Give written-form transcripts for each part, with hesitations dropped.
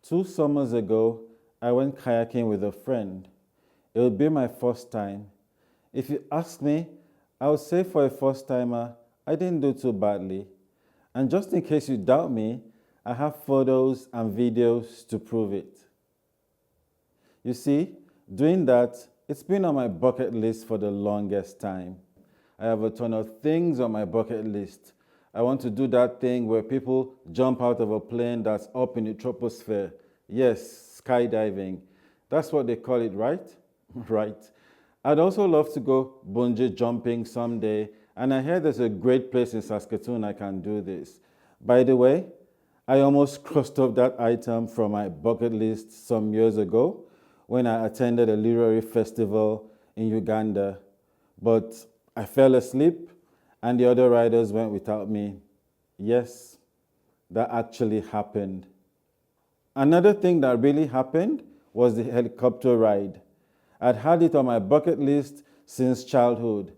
2 summers ago, I went kayaking with a friend. It would be my first time. If you ask me, I would say for a first timer, I didn't do too badly. And just in case you doubt me, I have photos and videos to prove it. You see, doing that, it's been on my bucket list for the longest time. I have a ton of things on my bucket list. I want to do that thing where people jump out of a plane that's up in the troposphere. Yes, skydiving. That's what they call it, right? Right. I'd also love to go bungee jumping someday, and I hear there's a great place in Saskatoon I can do this. By the way, I almost crossed off that item from my bucket list some years ago when I attended a literary festival in Uganda, but I fell asleep and the other riders went without me. Yes, that actually happened. Another thing that really happened was the helicopter ride. I'd had it on my bucket list since childhood,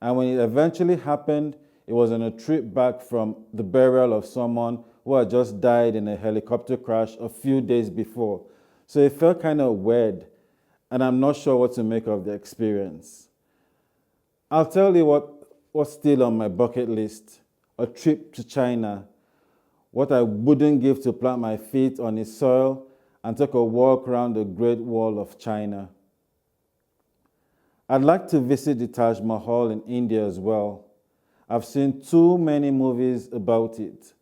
and when it eventually happened, it was on a trip back from the burial of someone who had just died in a helicopter crash a few days before. So it felt kind of weird, and I'm not sure what to make of the experience. I'll tell you what's still on my bucket list: a trip to China. What I wouldn't give to plant my feet on its soil and take a walk around the Great Wall of China. I'd like to visit the Taj Mahal in India as well. I've seen too many movies about it.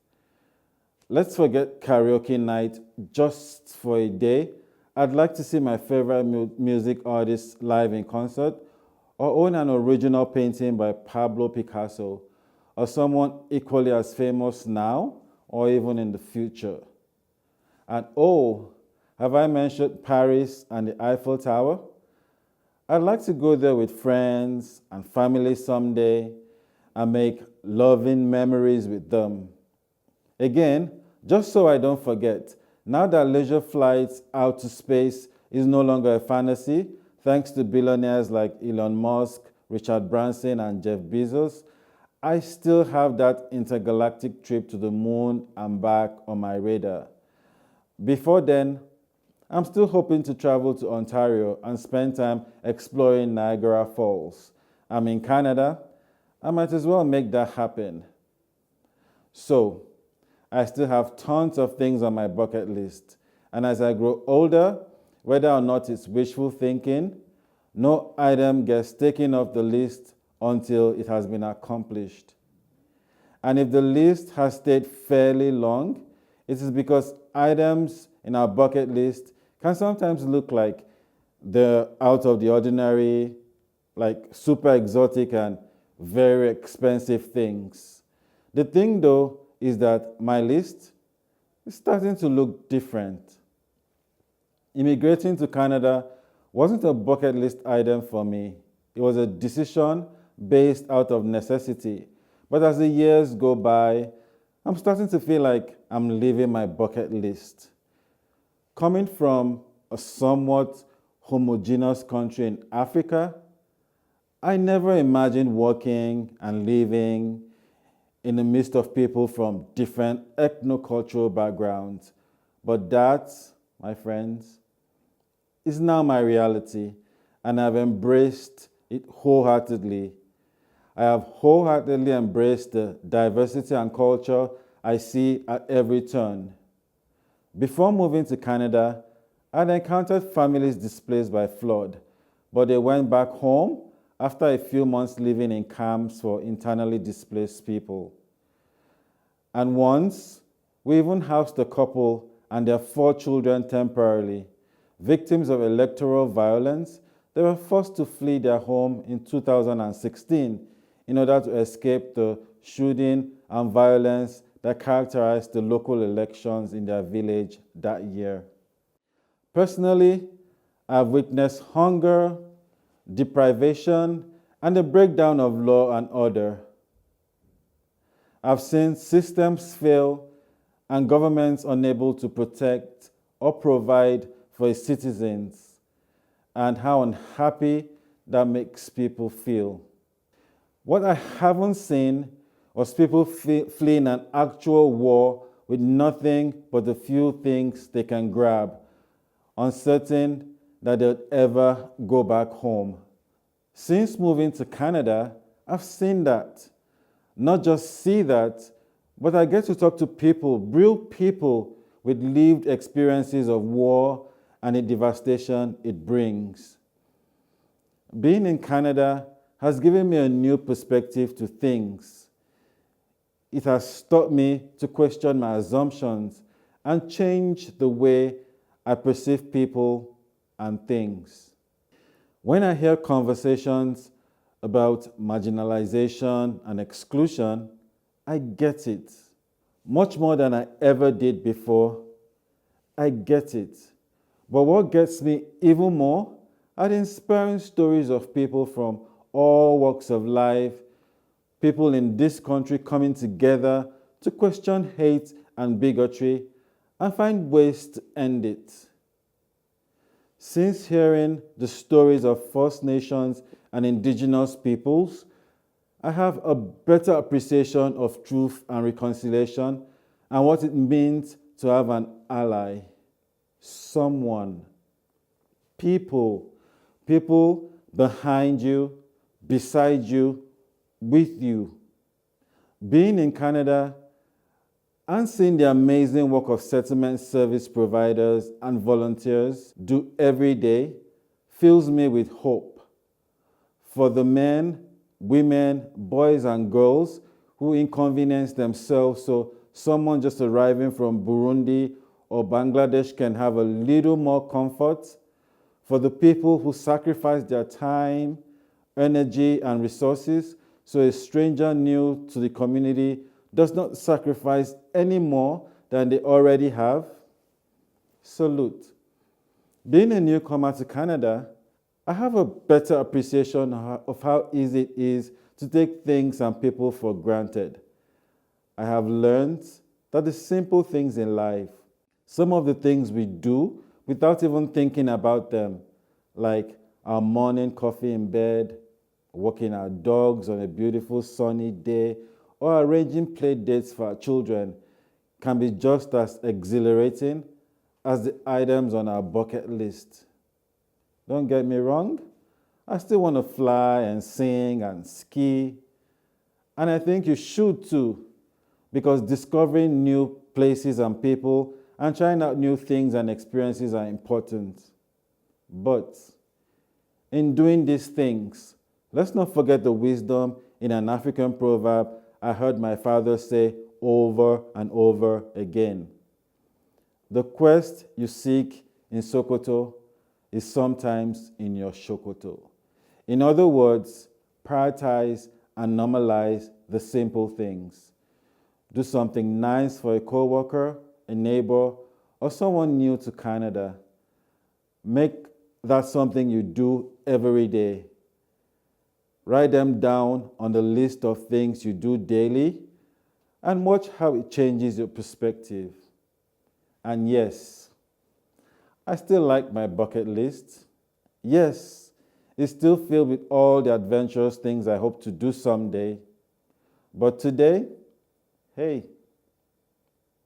Let's forget karaoke night just for a day. I'd like to see my favorite music artist live in concert, or own an original painting by Pablo Picasso, or someone equally as famous now or even in the future. And oh, have I mentioned Paris and the Eiffel Tower? I'd like to go there with friends and family someday and make loving memories with them. Again, just so I don't forget, now that leisure flights out to space is no longer a fantasy, thanks to billionaires like Elon Musk, Richard Branson, and Jeff Bezos, I still have that intergalactic trip to the moon and back on my radar. Before then, I'm still hoping to travel to Ontario and spend time exploring Niagara Falls. I'm in Canada. I might as well make that happen. So, I still have tons of things on my bucket list. And as I grow older, whether or not it's wishful thinking, no item gets taken off the list until it has been accomplished. And if the list has stayed fairly long, it is because items in our bucket list can sometimes look like they're out of the ordinary, like super exotic and very expensive things. The thing though is that my list is starting to look different. Immigrating to Canada wasn't a bucket list item for me. It was a decision based out of necessity. But as the years go by, I'm starting to feel like I'm leaving my bucket list. Coming from a somewhat homogeneous country in Africa, I never imagined working and living in the midst of people from different ethnocultural backgrounds. But that, my friends, is now my reality, and I've embraced it wholeheartedly. I have wholeheartedly embraced the diversity and culture I see at every turn. Before moving to Canada, I'd encountered families displaced by flood, but they went back home after a few months living in camps for internally displaced people. And once, we even housed a couple and their 4 children temporarily. Victims of electoral violence, they were forced to flee their home in 2016 in order to escape the shooting and violence that characterized the local elections in their village that year. Personally, I've witnessed hunger, deprivation, and the breakdown of law and order. I've seen systems fail and governments unable to protect or provide for its citizens, and how unhappy that makes people feel. What I haven't seen was people fleeing an actual war with nothing but a few things they can grab, uncertain that they'll ever go back home. Since moving to Canada, I've seen that. Not just see that, but I get to talk to people, real people with lived experiences of war and the devastation it brings. Being in Canada has given me a new perspective to things. It has taught me to question my assumptions and change the way I perceive people and things. When I hear conversations about marginalization and exclusion, I get it. Much more than I ever did before, I get it. But what gets me even more are the inspiring stories of people from all walks of life, people in this country coming together to question hate and bigotry and find ways to end it. Since hearing the stories of First Nations and Indigenous peoples, I have a better appreciation of truth and reconciliation and what it means to have an ally, someone, people behind you, beside you, with you. Being in Canada and seeing the amazing work of settlement service providers and volunteers do every day fills me with hope for the men, women, boys, and girls who inconvenience themselves so someone just arriving from Burundi or Bangladesh can have a little more comfort, for the people who sacrifice their time, energy, and resources so a stranger new to the community does not sacrifice any more than they already have. Salute. Being a newcomer to Canada, I have a better appreciation of how easy it is to take things and people for granted. I have learned that the simple things in life, some of the things we do without even thinking about them, like our morning coffee in bed, walking our dogs on a beautiful sunny day, or arranging play dates for our children, can be just as exhilarating as the items on our bucket list. Don't get me wrong, I still want to fly and sing and ski, and I think you should too, because discovering new places and people and trying out new things and experiences are important. But in doing these things, let's not forget the wisdom in an African proverb I heard my father say over and over again. The quest you seek in Sokoto is sometimes in your Shokoto. In other words, prioritize and normalize the simple things. Do something nice for a coworker, a neighbor, or someone new to Canada. Make that something you do every day. Write them down on the list of things you do daily and watch how it changes your perspective. And yes, I still like my bucket list. Yes, it's still filled with all the adventurous things I hope to do someday. But today, hey,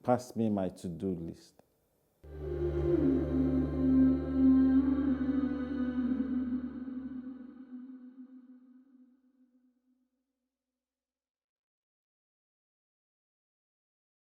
pass me my to-do list.